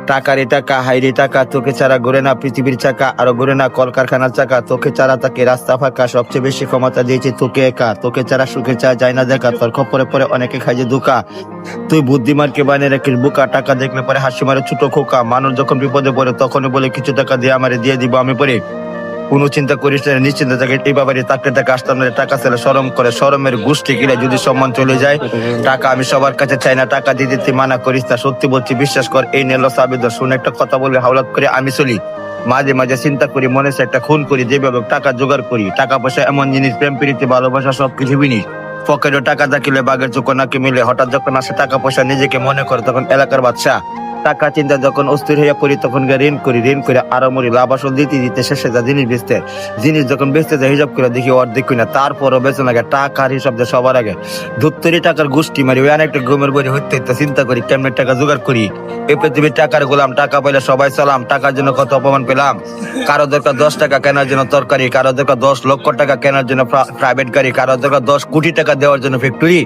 টাকারে টাকা হাইরে টাকা, তোকে ছাড়া ঘুরে না পৃথিবীর চাকা, আরো ঘুরে না কলকারখানার চাকা, তোকে ছাড়া তাকে রাস্তা ফাঁকা, সবচেয়ে বেশি ক্ষমতা দিয়েছে তোকে একা, তোকে ছাড়া সুখে চায় যায় না দেখা, তোর খপরে পরে অনেকে খাই যে ধোঁকা, তুই বুদ্ধিমানকে বানিয়ে রাখিস বোকা, টাকা দেখলে পরে হাসি মারে ছোট খোকা, মানুষ যখন বিপদে পড়ে তখনই বলে কিছু টাকা দিয়ে আমারে দিয়ে দিব আমি পরে, কোনো চিন্তা করিস না নিশ্চিন্ত থাকে এই ব্যাপারে, তাকে টাকা আসতাম না, টাকা ছেলে শরম করে, শরমের গোষ্ঠী গিলে যদি সম্মান চলে যায়, টাকা আমি সবার কাছে চাই না, টাকা দিয়ে দিতে মানা করিস না, সত্যি বলছি বিশ্বাস কর এই নেল সাবিদর, শুনে একটা কথা বলে হাওলাত করে আমি চলি, মাঝে মাঝে চিন্তা করি মনে হচ্ছে একটা খুন করি, যেভাবে টাকা জোগাড় করি, টাকা পয়সা এমন জিনিস, প্রেম প্রীতি ভালোবাসা সবকিছু বিনি, পকেটে টাকা থাকিলে বাঘের চোখ নাকি মিলে, হঠাৎ যখন আসে টাকা পয়সা নিজেকে মনে করে তখন এলাকার বাদশা, টাকা চিন্তা যখন অস্থির হইয়া পড়ি তখন ঋণ করে আরো মরি, লাভ আসল দিতে দিতে শেষে যা জিনিস বেচতে, জিনিস যখন বেচতে যায় হিসাব করে দেখি অর্ধেক কিনা, তারপরও বেচে লাগে টাকার হিসাব যে সবার আগে, ধুত্তরি টাকার গোষ্ঠী মারি ওই অনেকটা ঘুমের বই হইতে চিন্তা করি কেমন টাকা জোগাড় করি, এই পৃথিবীর টাকার গোলাম, টাকা পাইলে সবাই সালাম, টাকার জন্য কত অপমান পেলাম, কারো দরকার 10 টাকা কেনার জন্য তরকারি, কারো দরকার 10 লক্ষ টাকা কেনার জন্য প্রাইভেট গাড়ি, কারো দরকার 10 কোটি টাকা দেওয়ার জন্য ফ্যাক্টরি,